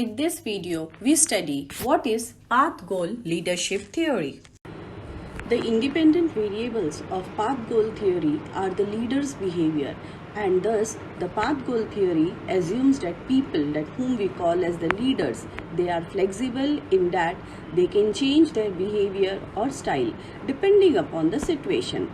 In this video, we study what is path-goal leadership theory. The independent variables of path-goal theory are the leader's behavior, and thus the path-goal theory assumes that people that whom we call as the leaders, they are flexible in that they can change their behavior or style depending upon the situation.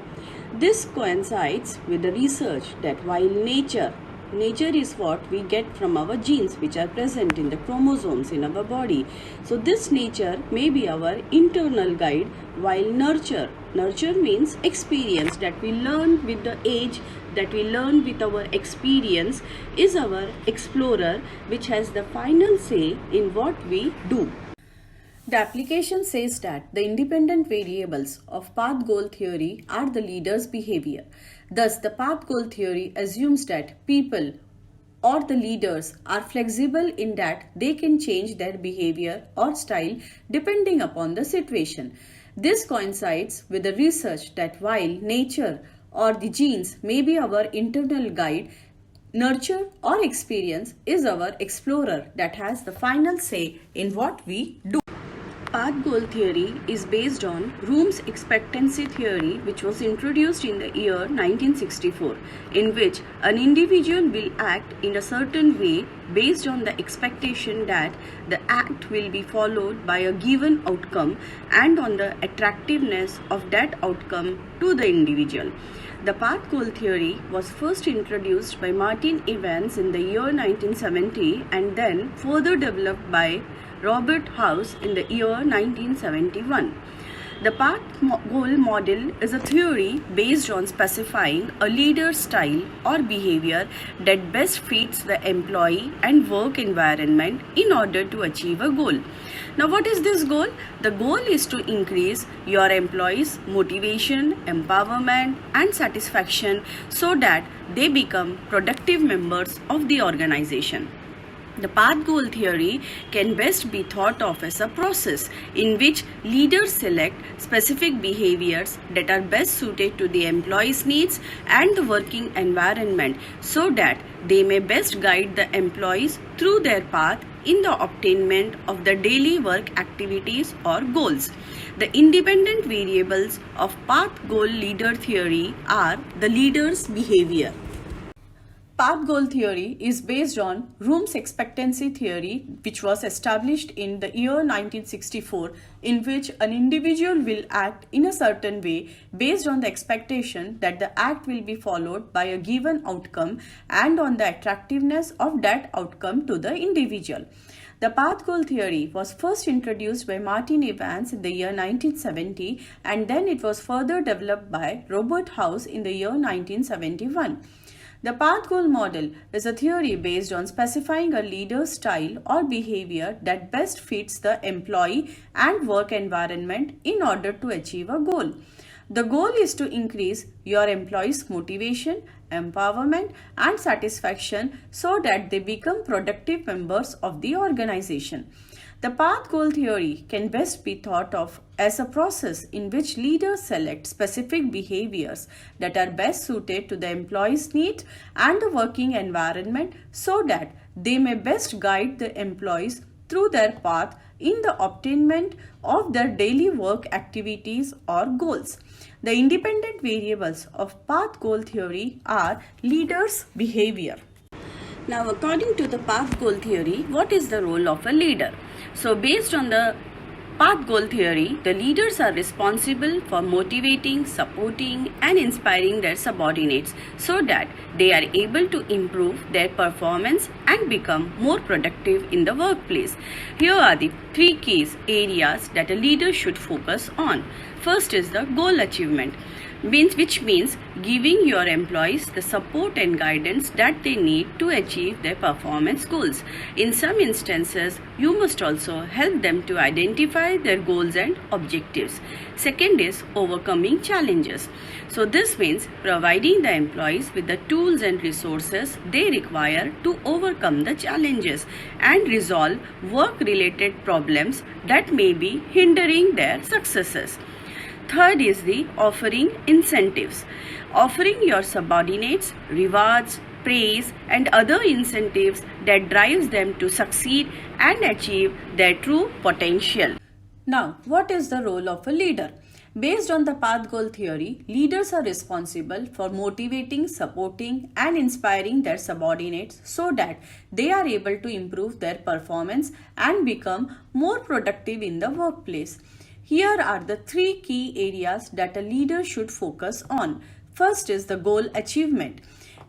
This coincides with the research that while nature is what we get from our genes which are present in the chromosomes in our body. So this nature may be our internal guide, while nurture means experience that we learn with the age, that we learn with our experience, is our explorer which has the final say in what we do. The application says that the independent variables of path-goal theory are the leader's behavior. Thus, the path-goal theory assumes that people or the leaders are flexible in that they can change their behavior or style depending upon the situation. This coincides with the research that while nature or the genes may be our internal guide, nurture or experience is our explorer that has the final say in what we do. Path-goal theory is based on Room's expectancy theory, which was introduced in the year 1964, in which an individual will act in a certain way based on the expectation that the act will be followed by a given outcome and on the attractiveness of that outcome to the individual. The path-goal theory was first introduced by Martin Evans in the year 1970 and then further developed by Robert House in the year 1971. The path-goal model is a theory based on specifying a leader's style or behavior that best fits the employee and work environment in order to achieve a goal. Now, what is this goal? The goal is to increase your employees' motivation, empowerment, and satisfaction so that they become productive members of the organization. The path-goal theory can best be thought of as a process in which leaders select specific behaviors that are best suited to the employees' needs and the working environment so that they may best guide the employees through their path in the obtainment of the daily work activities or goals. The independent variables of path-goal leader theory are the leader's behavior. Path-goal theory is based on Room's expectancy theory, which was established in the year 1964, in which an individual will act in a certain way based on the expectation that the act will be followed by a given outcome and on the attractiveness of that outcome to the individual. The path-goal theory was first introduced by Martin Evans in the year 1970 and then it was further developed by Robert House in the year 1971. The path-goal model is a theory based on specifying a leader's style or behavior that best fits the employee and work environment in order to achieve a goal. The goal is to increase your employees' motivation, empowerment, and satisfaction so that they become productive members of the organization. The path-goal theory can best be thought of as a process in which leaders select specific behaviors that are best suited to the employee's needs and the working environment so that they may best guide the employees through their path in the obtainment of their daily work activities or goals. The independent variables of path-goal theory are leaders' behavior. Now, according to the path-goal theory, what is the role of a leader? So, based on the path-goal theory, the leaders are responsible for motivating, supporting, and inspiring their subordinates so that they are able to improve their performance and become more productive in the workplace. Here are the three key areas that a leader should focus on. First is the goal achievement, which means giving your employees the support and guidance that they need to achieve their performance goals. In some instances, you must also help them to identify their goals and objectives. Second is overcoming challenges. So this means providing the employees with the tools and resources they require to overcome the challenges and resolve work-related problems that may be hindering their successes. Third is the offering incentives. Offering your subordinates rewards, praise, and other incentives that drives them to succeed and achieve their true potential. Now, what is the role of a leader? Based on the path goal theory, leaders are responsible for motivating, supporting, and inspiring their subordinates so that they are able to improve their performance and become more productive in the workplace. Here are the three key areas that a leader should focus on. First is the goal achievement.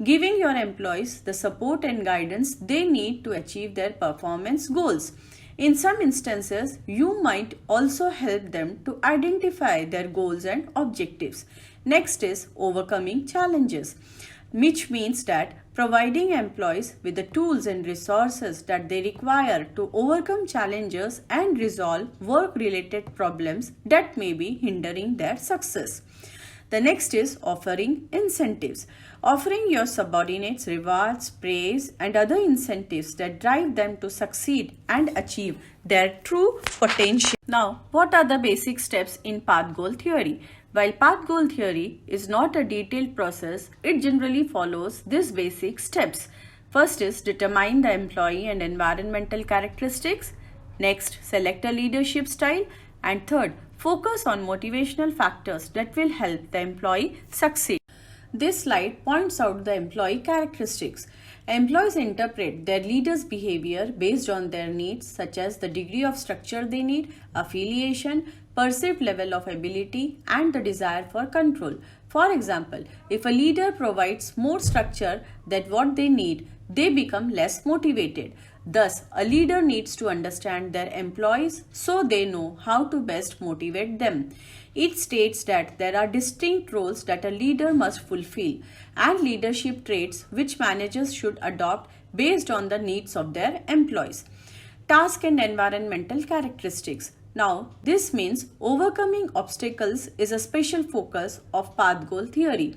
Giving your employees the support and guidance they need to achieve their performance goals. In some instances, you might also help them to identify their goals and objectives. Next is overcoming challenges, which means that providing employees with the tools and resources that they require to overcome challenges and resolve work-related problems that may be hindering their success. The next is offering incentives. Offering your subordinates rewards, praise, and other incentives that drive them to succeed and achieve their true potential. Now, what are the basic steps in path goal theory? While path goal theory is not a detailed process, it generally follows these basic steps. First is determine the employee and environmental characteristics. Next, select a leadership style. And third, focus on motivational factors that will help the employee succeed. This slide points out the employee characteristics. Employees interpret their leader's behavior based on their needs, such as the degree of structure they need, affiliation, perceived level of ability, and the desire for control. For example, if a leader provides more structure than what they need, they become less motivated. Thus, a leader needs to understand their employees so they know how to best motivate them. It states that there are distinct roles that a leader must fulfill and leadership traits which managers should adopt based on the needs of their employees. Task and environmental characteristics. Now, this means overcoming obstacles is a special focus of path goal theory.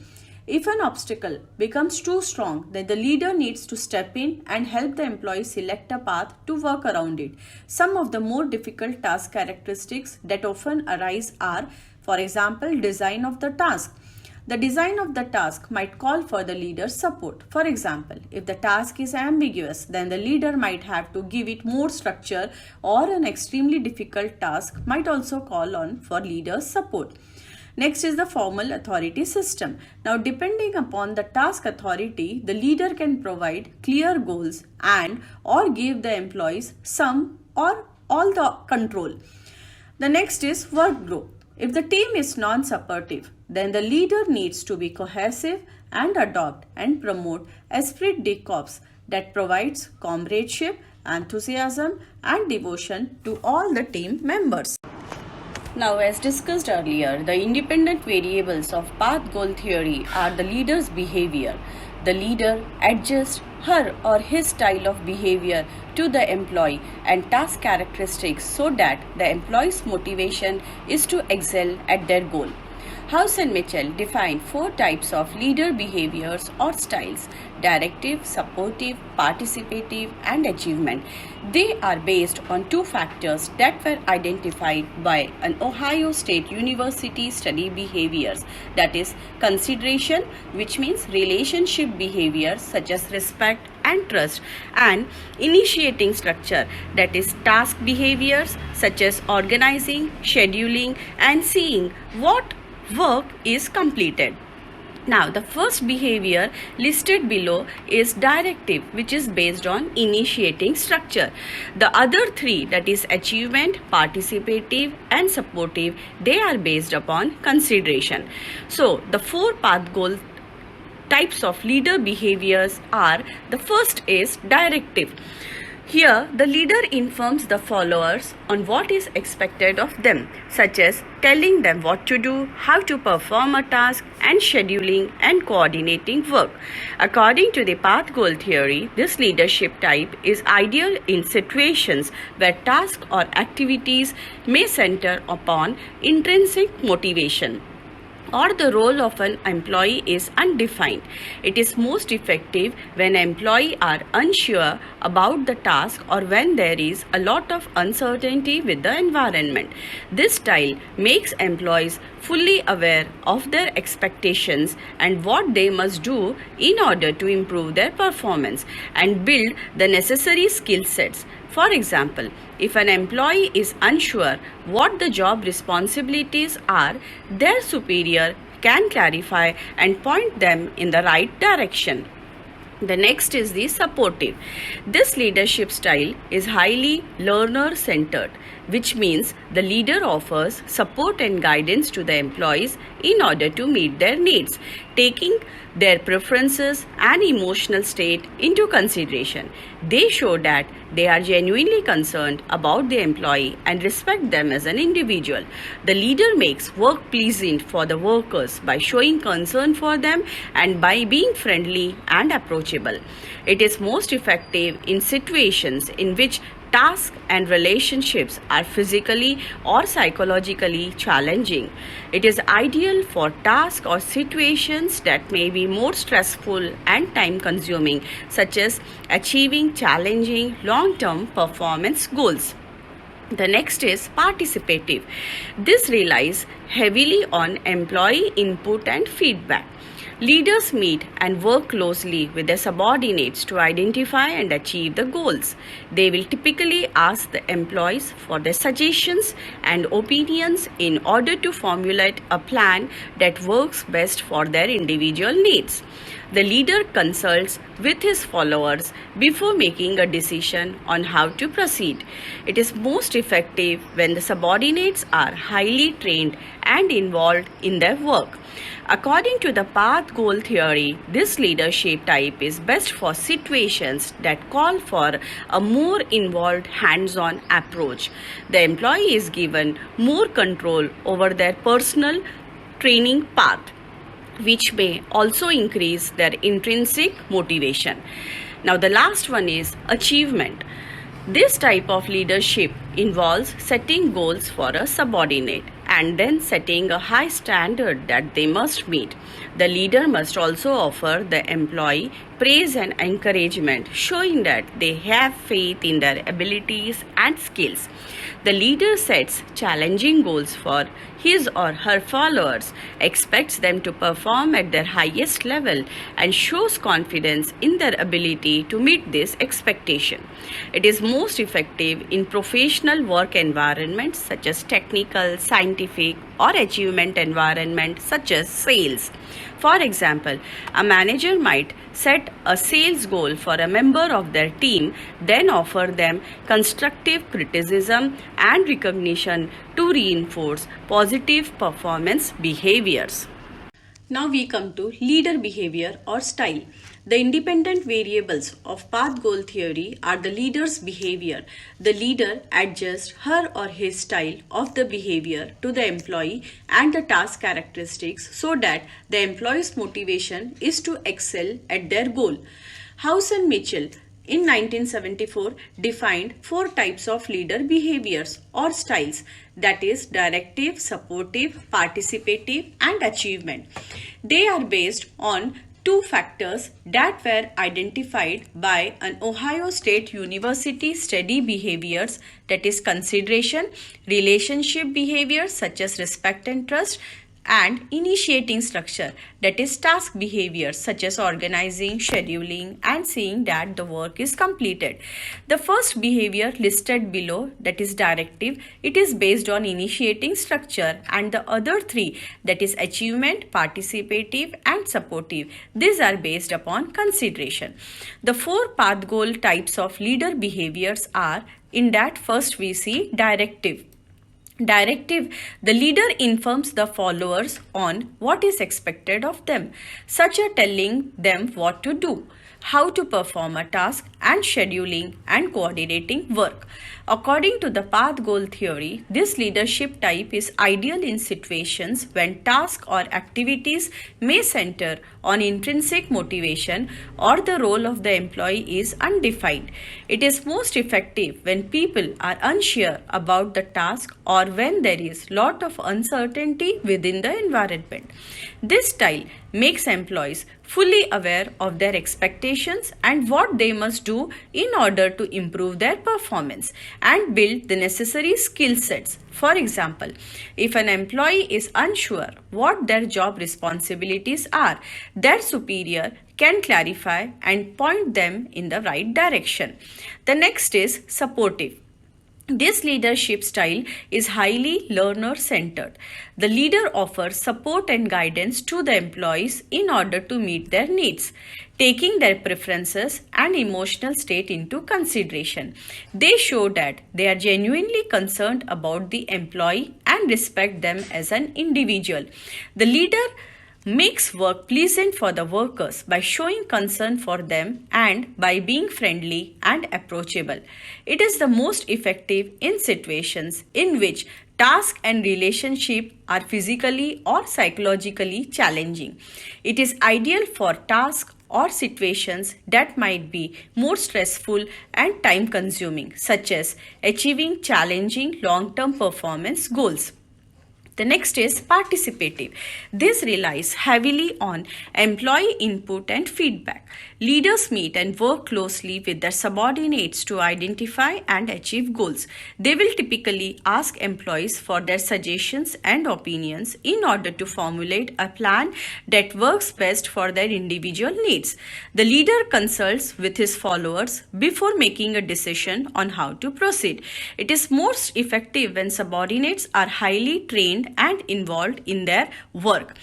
If an obstacle becomes too strong, then the leader needs to step in and help the employee select a path to work around it. Some of the more difficult task characteristics that often arise are, for example, design of the task. The design of the task might call for the leader's support. For example, if the task is ambiguous, then the leader might have to give it more structure, or an extremely difficult task might also call on for leader's support. Next is the formal authority system. Now, depending upon the task authority, the leader can provide clear goals and or give the employees some or all the control. The next is work group. If the team is non-supportive, then the leader needs to be cohesive and adopt and promote esprit de corps that provides comradeship, enthusiasm, and devotion to all the team members. Now, as discussed earlier, the independent variables of path goal theory are the leader's behavior. The leader adjusts her or his style of behavior to the employee and task characteristics so that the employee's motivation is to excel at their goal. House and Mitchell define 4 types of leader behaviors or styles: directive, supportive, participative, and achievement. They are based on 2 factors that were identified by an Ohio State University study behaviors, that is consideration, which means relationship behaviors such as respect and trust, and initiating structure, that is task behaviors such as organizing, scheduling, and seeing what work is completed. Now, the first behavior listed below is directive, which is based on initiating structure. The other 3, that is achievement, participative, and supportive, they are based upon consideration. So, the 4 path goal types of leader behaviors are: the first is directive. Here, the leader informs the followers on what is expected of them, such as telling them what to do, how to perform a task, and scheduling and coordinating work. According to the path goal theory, this leadership type is ideal in situations where tasks or activities may center upon intrinsic motivation. or the role of an employee is undefined. It is most effective when employees are unsure about the task or when there is a lot of uncertainty with the environment. This style makes employees fully aware of their expectations and what they must do in order to improve their performance and build the necessary skill sets. For example, if an employee is unsure what the job responsibilities are, their superior can clarify and point them in the right direction. The next is the supportive. This leadership style is highly learner centered, which means the leader offers support and guidance to the employees in order to meet their needs, taking their preferences and emotional state into consideration. They show that they are genuinely concerned about the employee and respect them as an individual. The leader makes work pleasant for the workers by showing concern for them and by being friendly and approachable. It is most effective in situations in which tasks and relationships are physically or psychologically challenging. It is ideal for tasks or situations that may be more stressful and time consuming, such as achieving challenging long-term performance goals. The next is participative. This relies heavily on employee input and feedback. Leaders meet and work closely with their subordinates to identify and achieve the goals. They will typically ask the employees for their suggestions and opinions in order to formulate a plan that works best for their individual needs. The leader consults with his followers before making a decision on how to proceed. It is most effective when the subordinates are highly trained and involved in their work. According to the path goal theory, this leadership type is best for situations that call for a more involved hands-on approach. The employee is given more control over their personal training path, which may also increase their intrinsic motivation. Now, the last one is achievement. This type of leadership involves setting goals for a subordinate and then setting a high standard that they must meet. The leader must also offer the employee praise and encouragement, showing that they have faith in their abilities and skills. The leader sets challenging goals for his or her followers, expects them to perform at their highest level, and shows confidence in their ability to meet this expectation. It is most effective in professional work environments such as technical, scientific, or achievement environments such as sales. For example, a manager might set a sales goal for a member of their team, then offer them constructive criticism and recognition to reinforce positive performance behaviors. Now we come to leader behavior or style. The independent variables of path goal theory are the leader's behavior. The leader adjusts her or his style of the behavior to the employee and the task characteristics so that the employee's motivation is to excel at their goal. House and Mitchell in 1974 defined 4 types of leader behaviors or styles, that is directive, supportive, participative and achievement. They are based on 2 factors that were identified by an Ohio State University study behaviors, that is consideration, relationship behaviors such as respect and trust, and initiating structure, that is task behaviors such as organizing, scheduling and seeing that the work is completed. The first behavior listed below, that is directive, it is based on initiating structure, and the other 3, that is achievement, participative and supportive, these are based upon consideration. The 4 path goal types of leader behaviors are, in that first we see directive. Directive, the leader informs the followers on what is expected of them, such as telling them what to do. how to perform a task, and scheduling and coordinating work. According to the path goal theory, this leadership type is ideal in situations when tasks or activities may center on intrinsic motivation or the role of the employee is undefined. It is most effective when people are unsure about the task or when there is lot of uncertainty within the environment. This style makes employees fully aware of their expectations and what they must do in order to improve their performance and build the necessary skill sets. For example, if an employee is unsure what their job responsibilities are, their superior can clarify and point them in the right direction. The next is supportive. This leadership style is highly learner-centered. The leader offers support and guidance to the employees in order to meet their needs, taking their preferences and emotional state into consideration. They show that they are genuinely concerned about the employee and respect them as an individual. The leader makes work pleasant for the workers by showing concern for them and by being friendly and approachable. It is the most effective in situations in which task and relationship are physically or psychologically challenging. It is ideal for tasks or situations that might be more stressful and time consuming, such as achieving challenging long-term performance goals. The next is participative. This relies heavily on employee input and feedback. Leaders meet and work closely with their subordinates to identify and achieve goals. They will typically ask employees for their suggestions and opinions in order to formulate a plan that works best for their individual needs. The leader consults with his followers before making a decision on how to proceed. It is most effective when subordinates are highly trained and involved in their work.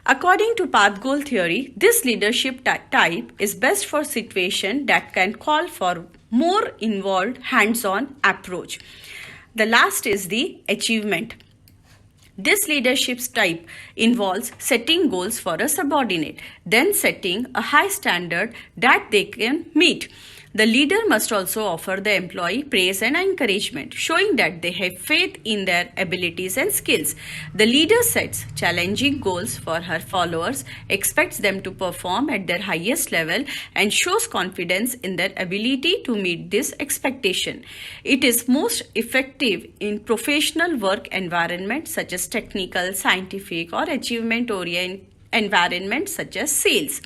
According to path goal theory, this leadership type is best for situations that can call for more involved hands-on approach. The last is the achievement. This leadership type involves setting goals for a subordinate, then setting a high standard that they can meet. The leader must also offer the employee praise and encouragement, showing that they have faith in their abilities and skills. The leader sets challenging goals for her followers, expects them to perform at their highest level, and shows confidence in their ability to meet this expectation. It is most effective in professional work environments such as technical, scientific, or achievement-oriented environments such as sales.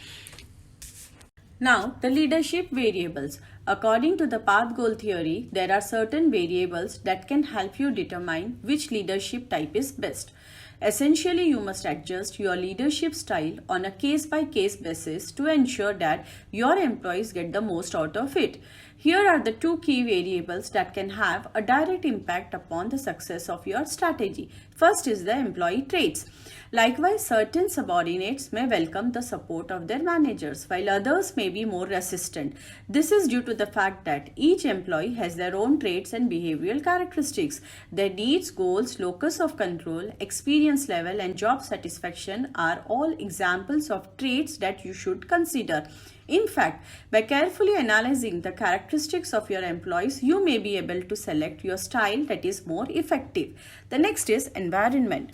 Now, the leadership variables. According to the path goal theory, there are certain variables that can help you determine which leadership type is best. Essentially, you must adjust your leadership style on a case-by-case basis to ensure that your employees get the most out of it. Here are the two key variables that can have a direct impact upon the success of your strategy. First is the employee traits. Likewise, certain subordinates may welcome the support of their managers, while others may be more resistant. This is due to the fact that each employee has their own traits and behavioral characteristics. Their needs, goals, locus of control, experience level, and job satisfaction are all examples of traits that you should consider. In fact, by carefully analyzing the characteristics of your employees, you may be able to select your style that is more effective. The next is environment.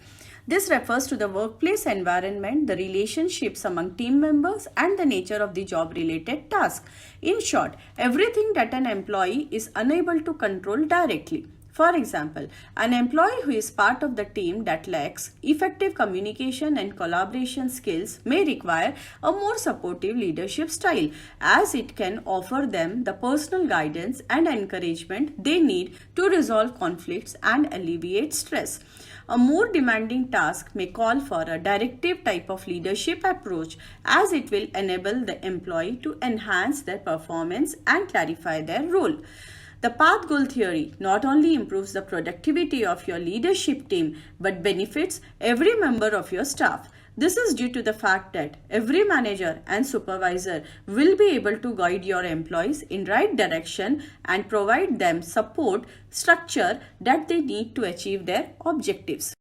This refers to the workplace environment, the relationships among team members, and the nature of the job-related task. In short, everything that an employee is unable to control directly. For example, an employee who is part of the team that lacks effective communication and collaboration skills may require a more supportive leadership style, as it can offer them the personal guidance and encouragement they need to resolve conflicts and alleviate stress. A more demanding task may call for a directive type of leadership approach, as it will enable the employee to enhance their performance and clarify their role. The path goal theory not only improves the productivity of your leadership team but benefits every member of your staff. This is due to the fact that every manager and supervisor will be able to guide your employees in right direction and provide them support structure that they need to achieve their objectives.